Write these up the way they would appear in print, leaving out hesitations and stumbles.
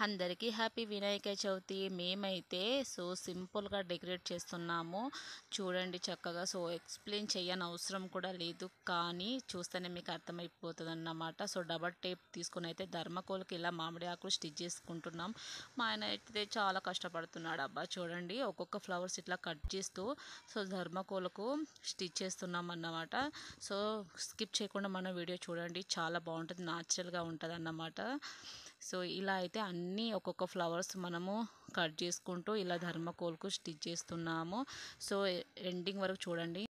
అందరికీ హ్యాపీ వినాయక చవితి. మేమైతే సింపుల్గా డెకరేట్ చేస్తున్నాము. చూడండి చక్కగా. ఎక్స్ప్లెయిన్ చేయని అవసరం కూడా లేదు, కానీ చూస్తేనే మీకు అర్థమైపోతుంది అన్నమాట. డబల్ టేప్ తీసుకుని అయితే ధర్మకోల్కి ఇలా మామిడి ఆకులు స్టిచ్ చేసుకుంటున్నాం. మా ఆయన అయితే చాలా కష్టపడుతున్నాడు. అబ్బా చూడండి, ఒక్కొక్క ఫ్లవర్స్ ఇట్లా కట్ చేస్తూ ధర్మకోలకు స్టిచ్ చేస్తున్నాం అన్నమాట. స్కిప్ చేయకుండా మన వీడియో చూడండి, చాలా బాగుంటుంది, న్యాచురల్గా ఉంటుంది అన్నమాట. ఇలా అయితే అన్నీ ఒక్కొక్క ఫ్లవర్స్ మనము కట్ చేసుకుంటూ ఇలా ధర్మకోల్కు స్టిచ్ చేస్తున్నాము. ఎండింగ్ వరకు చూడండి.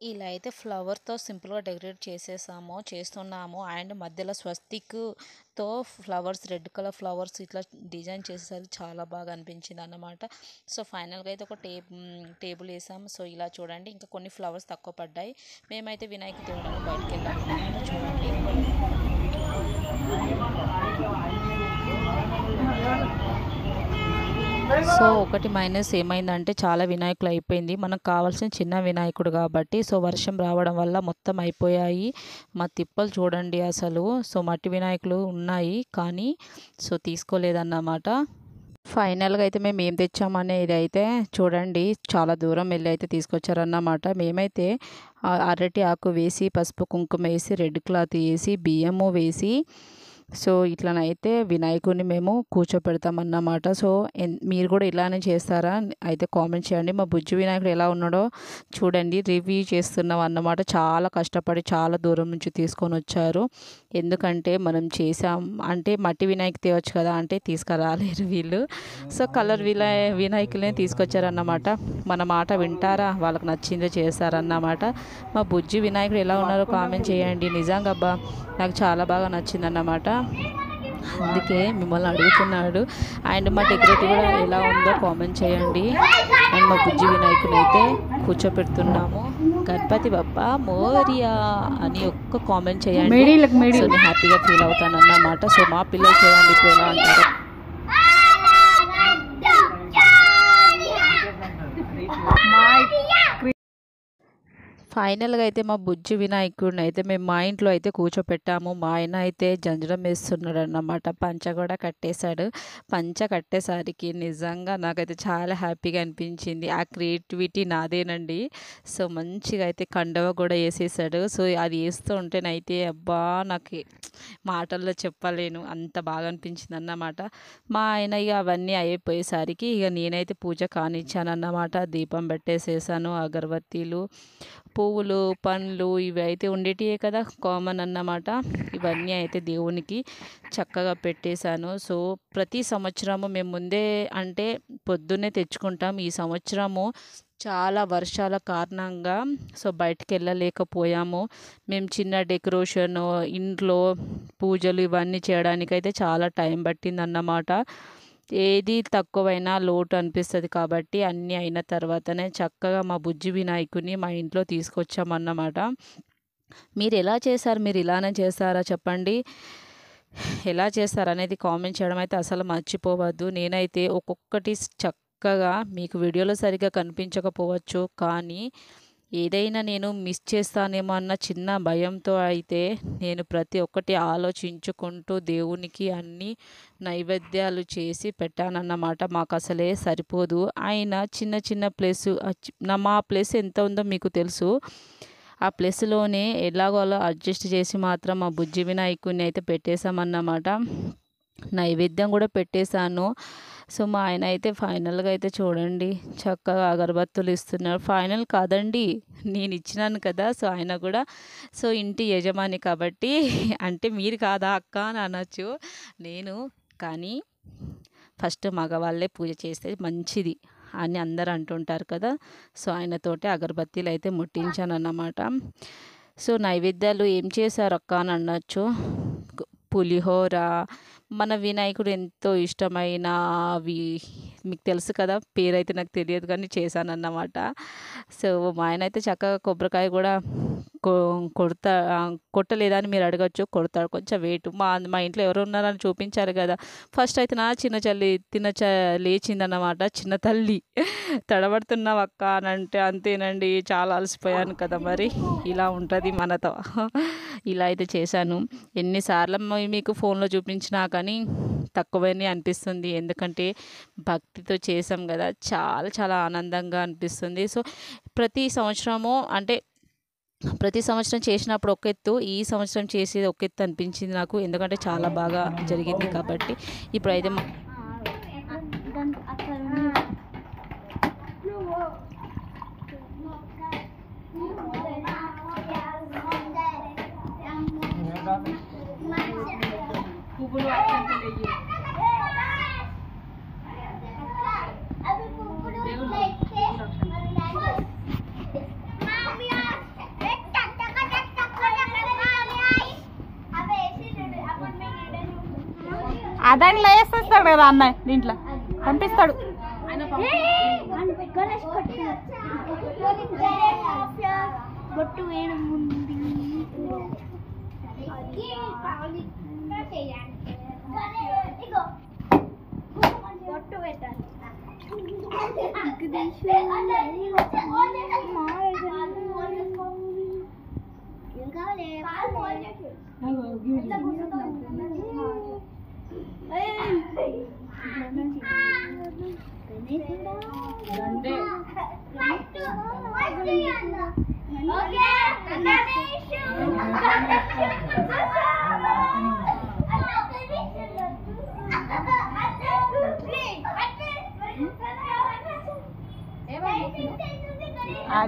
ఇలా అయితే ఫ్లవర్తో సింపుల్గా డెకరేట్ చేస్తున్నాము. అండ్ మధ్యలో స్వస్తిక్తో ఫ్లవర్స్, రెడ్ కలర్ ఫ్లవర్స్ ఇట్లా డిజైన్ చేసేసరికి చాలా బాగా అనిపించింది అన్నమాట. ఫైనల్గా అయితే ఒక టేబుల్ వేసాము. ఇలా చూడండి, ఇంకా కొన్ని ఫ్లవర్స్ తక్కువ పడ్డాయి. మేమైతే వినాయక దేవుడిని బయటకు వెళ్ళాము. చూడండి. ఒకటి మైనస్ ఏమైందంటే చాలా వినాయకులు అయిపోయింది. మనకు కావాల్సిన చిన్న వినాయకుడు కాబట్టి వర్షం రావడం వల్ల మొత్తం అయిపోయాయి. మా తిప్పలు చూడండి అసలు. మట్టి వినాయకులు ఉన్నాయి కానీ తీసుకోలేదన్నమాట. ఫైనల్గా అయితే మేము ఏం తెచ్చామనేది అయితే చూడండి, చాలా దూరం వెళ్ళి అయితే తీసుకొచ్చారన్నమాట. మేమైతే అరటి ఆకు వేసి, పసుపు కుంకుమ వేసి, రెడ్ క్లాత్ వేసి, బియ్యము వేసి ఇట్లనైతే వినాయకుడిని మేము కూర్చోపెడతామన్నమాట. మీరు కూడా ఇలానే చేస్తారా అయితే కామెంట్ చేయండి. మా బుజ్జి వినాయకుడు ఎలా ఉన్నాడో చూడండి, రివ్యూ చేస్తున్నాం అన్నమాట. చాలా కష్టపడి చాలా దూరం నుంచి తీసుకొని వచ్చారు. ఎందుకంటే మనం చేసాం అంటే మట్టి వినాయకు తేవచ్చు కదా అంటే తీసుకురాలేరు వీళ్ళు. కలర్ వినాయకులనే తీసుకొచ్చారన్నమాట. మన మాట వింటారా, వాళ్ళకి నచ్చిందో చేస్తారన్నమాట. మా బుజ్జి వినాయకుడు ఎలా ఉన్నారో కామెంట్ చేయండి. నిజంగా అబ్బా నాకు చాలా బాగా నచ్చిందన్నమాట, అందుకే మిమ్మల్ని అడుగుతున్నాడు. అండ్ మా డెకరేటివ్ కూడా ఎలా ఉందో కామెంట్ చేయండి. అండ్ మా బుజ్జి వినాయకుని అయితే కూర్చోపెడుతున్నాము. గణపతి బప్పా మోరియా అని ఒక్క కామెంట్ చేయండి. నేను హ్యాపీగా ఫీల్ అవుతాను అన్నమాట. మా పిల్లలు చూడండి ఇప్పుడు ఎలా అంటారు. ఫైనల్గా అయితే మా బుజ్జి వినాయకుడిని అయితే మేము మా ఇంట్లో అయితే కూర్చోపెట్టాము. మా ఆయన అయితే జంజరం వేస్తున్నాడు అన్నమాట. పంచ కూడా కట్టేశాడు. పంచ కట్టేసరికి నిజంగా నాకైతే చాలా హ్యాపీగా అనిపించింది. ఆ క్రియేటివిటీ నాదేనండి. మంచిగా అయితే కండవ కూడా వేసేసాడు. అది వేస్తూ ఉంటేనైతే అబ్బా నాకు మాటల్లో చెప్పలేను, అంత బాగా అనిపించింది అన్నమాట. మా ఆయన ఇక అవన్నీ అయిపోయేసరికి ఇక నేనైతే పూజ కానిచ్చాను అన్నమాట. దీపం పెట్టేసేసాను, అగరబత్తీలు, పువ్వులు, పండ్లు ఇవి అయితే ఉండేటివే కదా, కామన్ అన్నమాట. ఇవన్నీ అయితే దేవునికి చక్కగా పెట్టేశాను. ప్రతి సంవత్సరము మేము ముందే అంటే పొద్దున్నే తెచ్చుకుంటాం. ఈ సంవత్సరము చాలా వర్షాల కారణంగా బయటికి వెళ్ళలేకపోయాము. మేము చిన్న డెకరేషన్, ఇంట్లో పూజలు ఇవన్నీ చేయడానికైతే చాలా టైం పట్టిందన్నమాట. ఏది తక్కువైనా లోటు అనిపిస్తుంది కాబట్టి అన్నీ అయిన తర్వాతనే చక్కగా మా బుజ్జి వినాయకుని మా ఇంట్లో తీసుకొచ్చామన్నమాట. మీరు ఎలా చేశారు? మీరు ఇలానే చేస్తారా చెప్పండి. ఎలా చేస్తారు అనేది కామెంట్ చేయడం అయితే అసలు మర్చిపోవద్దు. నేనైతే ఒక్కొక్కటి చక్కగా మీకు వీడియోలో సరిగ్గా కనిపించకపోవచ్చు, కానీ ఏదైనా నేను మిస్ చేస్తానేమో అన్న చిన్న భయంతో అయితే నేను ప్రతి ఒక్కటి ఆలోచించుకుంటూ దేవునికి అన్ని నైవేద్యాలు చేసి పెట్టానన్నమాట. మాకు అసలే సరిపోదు. ఆయన చిన్న చిన్న ప్లేసు, మా ప్లేస్ ఎంత ఉందో మీకు తెలుసు. ఆ ప్లేస్లోనే ఎలాగో అలా అడ్జస్ట్ చేసి మాత్రం మా బుజ్జి వినాయకుడిని అయితే పెట్టేశామన్నమాట. నైవేద్యం కూడా పెట్టేశాను. మా ఆయన అయితే ఫైనల్గా అయితే చూడండి చక్కగా అగరబత్తులు ఇస్తున్నారు. ఫైనల్ కాదండి, నేను ఇచ్చినాను కదా. ఆయన కూడా ఇంటి యజమాని కాబట్టి అంటే మీరు కాదా అక్క అని అనొచ్చు నేను, కానీ ఫస్ట్ మగవాళ్ళే పూజ చేస్తే మంచిది అని అందరు అంటుంటారు కదా. ఆయనతోటి అగరబత్తీలు అయితే ముట్టించాను అన్నమాట. నైవేద్యాలు ఏం చేశారు అక్క అని అనొచ్చు. పులిహోర, మన వినాయకుడు ఎంతో ఇష్టమైన అవి మీకు తెలుసు కదా, పేరైతే నాకు తెలియదు కానీ చేశానన్నమాట. మా ఆయన అయితే చక్కగా కొబ్బరికాయ కూడా కొట్టలేదా అని మీరు అడగచ్చు. కొడతాడు, కొంచెం వెయిట్. మా ఇంట్లో ఎవరు ఉన్నారని చూపించారు కదా. ఫస్ట్ అయితే నా చిన్న చెల్లి లేచిందన్నమాట. చిన్న తల్లి తడబడుతున్నావు అక్క అని అంటే అంతేనండి, చాలా అలసిపోయాను కదా, మరి ఇలా ఉంటుంది మనతో. ఇలా అయితే చేశాను. ఎన్నిసార్లు మీకు ఫోన్లో చూపించినా కానీ తక్కువనే అనిపిస్తుంది. ఎందుకంటే భక్తితో చేసాం కదా, చాలా చాలా ఆనందంగా అనిపిస్తుంది. సో ప్రతి సంవత్సరము అంటే ప్రతి సంవత్సరం చేసినప్పుడు ఒక ఎత్తు, ఈ సంవత్సరం చేసేది ఒక ఎత్తు అనిపించింది నాకు. ఎందుకంటే చాలా బాగా జరిగింది కాబట్టి. ఇప్పుడైతే అదానిలో వేసేస్తాడు కదా అన్న, దీంట్లో పంపిస్తాడు. బొట్టు వేయడం ముందు బొట్టు పెట్టాలి.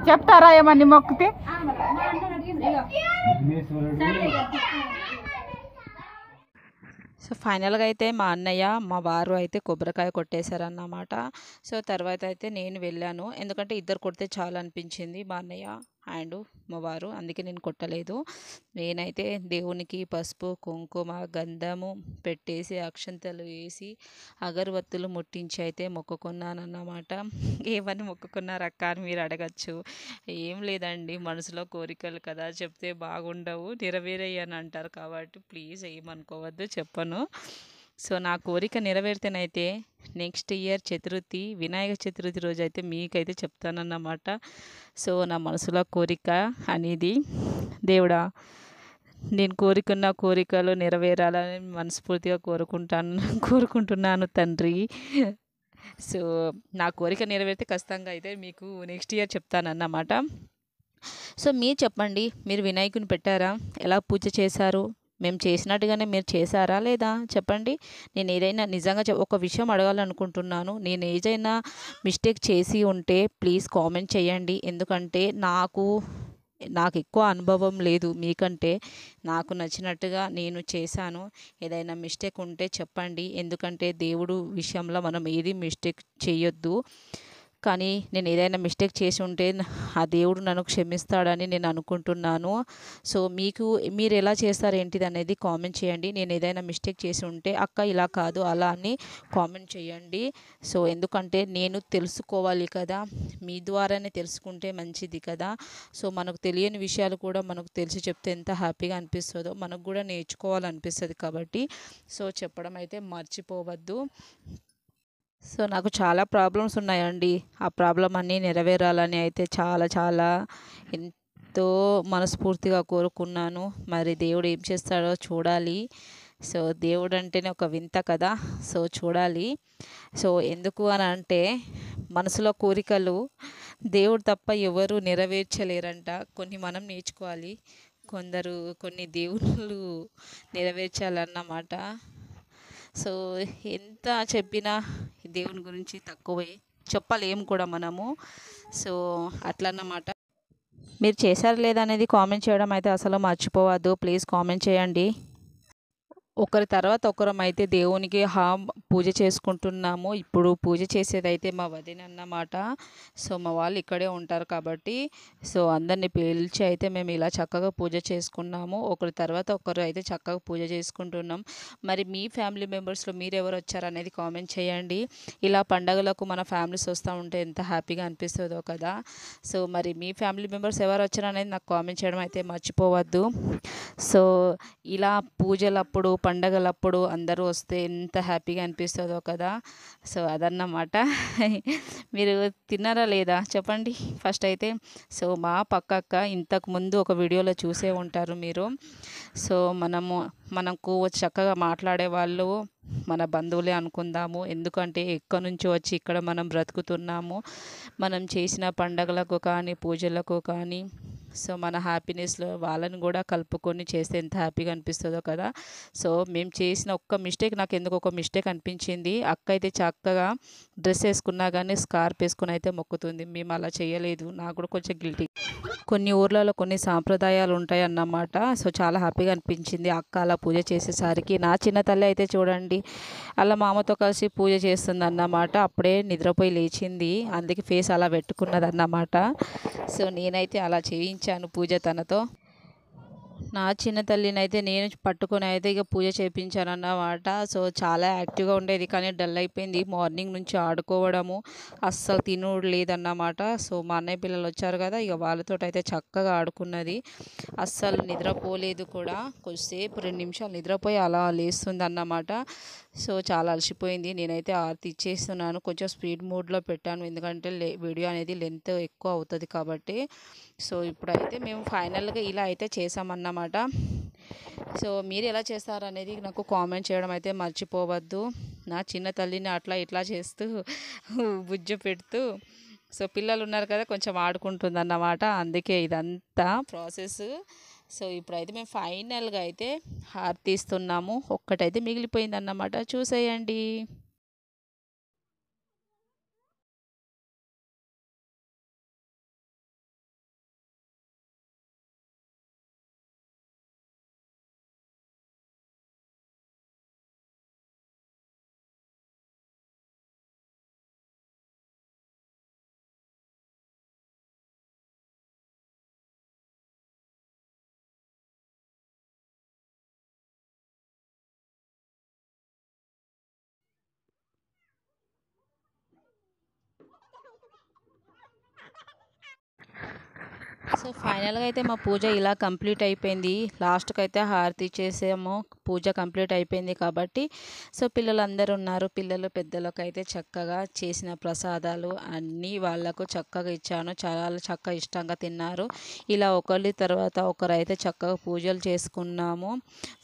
చెప్తారా ఏమని మొక్కితే? సో ఫైనల్గా అయితే మా అన్నయ్య మా వారు అయితే కొబ్బరికాయ కొట్టేశారన్నమాట. సో తర్వాత అయితే నేను వెళ్ళాను, ఎందుకంటే ఇద్దరు కొడితే చాలా అనిపించింది, మా అన్నయ్య అండ్ మా వారు, అందుకే నేను కొట్టలేదు. నేనైతే దేవునికి పసుపు కుంకుమ గంధము పెట్టేసి అక్షంతలు వేసి అగరవత్తులు ముట్టించి అయితే మొక్కుకున్నానన్నమాట. ఏమని మొక్కుకున్నారు అక్క అని మీరు అడగచ్చు. ఏం లేదండి, మనసులో కోరికలు కదా, చెప్తే బాగుండవు, నెరవేరాయి అని అంటారు కాబట్టి ప్లీజ్ ఏమనుకోవద్దు, చెప్పను. సో నా కోరిక నెరవేరితేనైతే నెక్స్ట్ ఇయర్ చతుర్థి, వినాయక చతుర్థి రోజు అయితే మీకైతే చెప్తానన్నమాట. సో నా మనసులో కోరిక అనేది, దేవుడా నేను కోరుకున్న కోరికలు నెరవేరాలని మనస్ఫూర్తిగా కోరుకుంటున్నాను తండ్రి. సో నా కోరిక నెరవేరితే ఖచ్చితంగా అయితే మీకు నెక్స్ట్ ఇయర్ చెప్తానన్నమాట. సో మీరు చెప్పండి, మీరు వినాయకుని పెట్టారా? ఎలా పూజ చేశారు? మేము చేసినట్టుగానే మీరు చేశారా లేదా చెప్పండి. నేను ఏదైనా నిజంగా ఒక విషయం అడగాలనుకుంటున్నాను. నేను ఏదైనా మిస్టేక్ చేసి ఉంటే ప్లీజ్ కామెంట్ చేయండి. ఎందుకంటే నాకు ఎక్కువ అనుభవం లేదు మీకంటే, నాకు నచ్చినట్టుగా నేను చేశాను. ఏదైనా మిస్టేక్ ఉంటే చెప్పండి, ఎందుకంటే దేవుడు విషయంలో మనం ఏది మిస్టేక్ చేయొద్దు. కానీ నేను ఏదైనా మిస్టేక్ చేసి ఉంటే ఆ దేవుడు నన్ను క్షమిస్తాడని నేను అనుకుంటున్నాను. సో మీరు ఎలా చేస్తారు ఏంటిది అనేది కామెంట్ చేయండి. నేను ఏదైనా మిస్టేక్ చేసి ఉంటే అక్క ఇలా కాదు అలా అని కామెంట్ చేయండి. సో ఎందుకంటే నేను తెలుసుకోవాలి కదా, మీ ద్వారానే తెలుసుకుంటే మంచిది కదా. సో మనకు తెలియని విషయాలు కూడా మనకు తెలిసి చెప్తే ఎంత హ్యాపీగా అనిపిస్తుందో, మనకు కూడా నేర్చుకోవాలనిపిస్తుంది కాబట్టి సో చెప్పడం అయితే మర్చిపోవద్దు. సో నాకు చాలా ప్రాబ్లమ్స్ ఉన్నాయండి, ఆ ప్రాబ్లం అన్నీ నెరవేరాలని అయితే చాలా చాలా ఎంతో మనస్ఫూర్తిగా కోరుకున్నాను. మరి దేవుడు ఏం చేస్తాడో చూడాలి. సో దేవుడు అంటేనే ఒక వింత కదా, సో చూడాలి. సో ఎందుకు అని అంటే మనసులో కోరికలు దేవుడు తప్ప ఎవరు నెరవేర్చలేరంట. కొన్ని మనం నేర్చుకోవాలి, కొన్ని దేవుళ్ళు నెరవేర్చాలన్నమాట. సో ఎంత చెప్పినా దేవుని గురించి తక్కువే, చెప్పలేము కూడా మనము. సో అట్లన్నమాట. మీరు చేశారు లేదా అనేది కామెంట్ చేయడం అయితే అసలు మర్చిపోవద్దు, ప్లీజ్ కామెంట్ చేయండి. ఒకరి తర్వాత ఒకరం అయితే దేవునికి పూజ చేసుకుంటున్నాము. ఇప్పుడు పూజ చేసేదైతే మా వదిన అన్నమాట. సో మా వాళ్ళు ఇక్కడే ఉంటారు కాబట్టి సో అందరిని పిలిచి అయితే మేము ఇలా చక్కగా పూజ చేసుకున్నాము. ఒకరి తర్వాత ఒకరు అయితే చక్కగా పూజ చేసుకుంటున్నాం. మరి మీ ఫ్యామిలీ మెంబర్స్లో మీరు ఎవరు వచ్చారనేది కామెంట్ చేయండి. ఇలా పండగలకు మన ఫ్యామిలీస్ వస్తూ ఉంటే ఎంత హ్యాపీగా అనిపిస్తుందో కదా. సో మరి మీ ఫ్యామిలీ మెంబర్స్ ఎవరు వచ్చారనేది నాకు కామెంట్ చేయడం అయితే మర్చిపోవద్దు. సో ఇలా పూజలప్పుడు పండగలప్పుడు అందరూ వస్తే ఎంత హ్యాపీగా అనిపిస్తుందో కదా. సో అదన్నమాట. మీరు తిన్నారా లేదా చెప్పండి ఫస్ట్ అయితే. సో మా పక్కక్క ఇంతకుముందు ఒక వీడియోలో చూసే ఉంటారు మీరు. సో మనకు చక్కగా మాట్లాడే వాళ్ళు మన బంధువులే అనుకుందాము. ఎందుకంటే ఎక్కడి నుంచి వచ్చి ఇక్కడ మనం బ్రతుకుతున్నాము. మనం చేసిన పండగలకు కానీ పూజలకు కానీ సో మన హ్యాపీనెస్లో వాళ్ళని కూడా కలుపుకొని చేస్తే ఎంత హ్యాపీగా అనిపిస్తుందో కదా. సో మేము చేసిన ఒక్క మిస్టేక్, నాకు ఎందుకు ఒక మిస్టేక్ అనిపించింది. అక్క అయితే చక్కగా డ్రెస్ వేసుకున్నా కానీ స్కార్ప్ వేసుకుని అయితే మొక్కుతుంది. మేము అలా చేయలేదు. నాకు కూడా కొంచెం గిల్టీ. కొన్ని ఊర్లలో కొన్ని సాంప్రదాయాలు ఉంటాయి అన్నమాట. సో చాలా హ్యాపీగా అనిపించింది అక్క అలా పూజ చేసేసరికి. నా చిన్న తల్లి అయితే చూడండి అలా మామతో కలిసి పూజ చేస్తుంది అన్నమాట. అప్పుడే నిద్రపోయి లేచింది, అందుకే ఫేస్ అలా పెట్టుకున్నది అన్నమాట. సో నేనైతే అలా చేయించాను పూజ తనతో. నా చిన్న తల్లినైతే నేను పట్టుకొని అయితే ఇక పూజ చేయించాను అన్నమాట. సో చాలా యాక్టివ్గా ఉండేది, కానీ డల్ అయిపోయింది. మార్నింగ్ నుంచి ఆడుకోవడము అస్సలు తినుడు లేదన్నమాట. సో మా అన్నయ్య పిల్లలు వచ్చారు కదా, ఇక వాళ్ళతో అయితే చక్కగా ఆడుకున్నది. అస్సలు నిద్రపోలేదు కూడా. కొద్దిసేపు 2 నిమిషాలు నిద్రపోయి అలా లేస్తుంది అన్నమాట. సో చాలా అలసిపోయింది. నేనైతే ఆరతి ఇచ్చేస్తున్నాను. కొంచెం స్పీడ్ మోడ్లో పెట్టాను, ఎందుకంటే వీడియో అనేది లెంత్ ఎక్కువ అవుతుంది కాబట్టి. సో ఇప్పుడైతే మేము ఫైనల్గా ఇలా అయితే చేసామన్నమాట. సో మీరు ఎలా చేస్తారు అనేది నాకు కామెంట్ చేయడం అయితే మర్చిపోవద్దు. నా చిన్న తల్లిని అట్లా ఇట్లా చేస్తూ బుజ్జ పెడుతూ, సో పిల్లలు ఉన్నారు కదా కొంచెం ఆడుకుంటుంది అన్నమాట. అందుకే ఇదంతా ప్రాసెస్. సో ఇప్పుడైతే మేము ఫైనల్గా అయితే హారతి ఇస్తున్నాము. ఒక్కటైతే మిగిలిపోయింది అన్నమాట, చూసేయండి. సో ఫైనల్గా అయితే మా పూజ ఇలా కంప్లీట్ అయిపోయింది. లాస్ట్కి అయితే హారతి ఇచ్చేసాము. పూజ కంప్లీట్ అయిపోయింది కాబట్టి. సో పిల్లలందరూ ఉన్నారు, పిల్లలు పెద్దలకు అయితే చక్కగా చేసిన ప్రసాదాలు అన్నీ వాళ్ళకు చక్కగా ఇచ్చాను. చాలా చక్కగా ఇష్టంగా తిన్నారు. ఇలా ఒకరి తర్వాత ఒకరు అయితే చక్కగా పూజలు చేసుకున్నాము.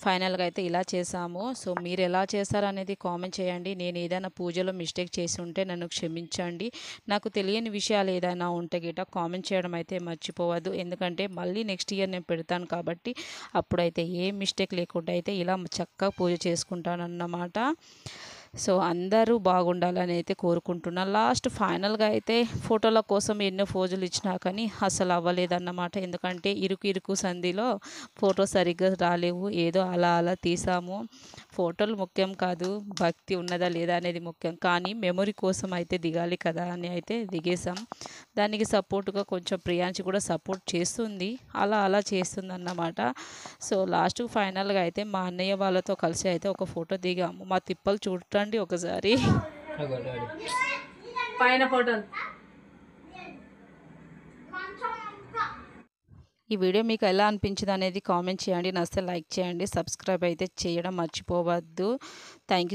ఫైనల్గా అయితే ఇలా చేసాము. సో మీరు ఎలా చేస్తారు అనేది కామెంట్ చేయండి. నేను ఏదైనా పూజలో మిస్టేక్ చేసి ఉంటే నన్ను క్షమించండి. నాకు తెలియని విషయాలు ఏదైనా ఉంటే గిట్ట కామెంట్ చేయడం అయితే మర్చిపోవద్దు. ఎందుకంటే మళ్ళీ నెక్స్ట్ ఇయర్ నేను పెడతాను కాబట్టి అప్పుడైతే ఏ మిస్టేక్ లేకుండా అయితే ఇలా చక్కగా పూజ చేసుకుంటాను అన్నమాట. సో అందరూ బాగుండాలని అయితే కోరుకుంటున్నాను. లాస్ట్ ఫైనల్గా అయితే ఫోటోల కోసం ఎన్నో ఫోజులు ఇచ్చినా కానీ అసలు అవ్వలేదన్నమాట. ఎందుకంటే ఇరుకు సంధిలో ఫోటో సరిగ్గా రాలేవు. ఏదో అలా అలా తీసాము. ఫోటోలు ముఖ్యం కాదు, భక్తి ఉన్నదా లేదా అనేది ముఖ్యం. కానీ మెమొరీ కోసం అయితే దిగాలి కదా అని అయితే దిగేసాం. దానికి సపోర్ట్గా కొంచెం ప్రియాంచి కూడా సపోర్ట్ చేస్తుంది, అలా చేస్తుంది అన్నమాట. సో లాస్ట్ ఫైనల్గా అయితే మా అన్నయ్య వాళ్ళతో కలిసి అయితే ఒక ఫోటో దిగాము. మా తిప్పలు చూడండి ఒకసారి. పైన ఫోటోలు. ఈ వీడియో మీకు ఎలా అనిపించింది అనేది కామెంట్ చేయండి. నచ్చితే లైక్ చేయండి, సబ్స్క్రైబ్ అయితే చేయడం మర్చిపోవద్దు. Thank you.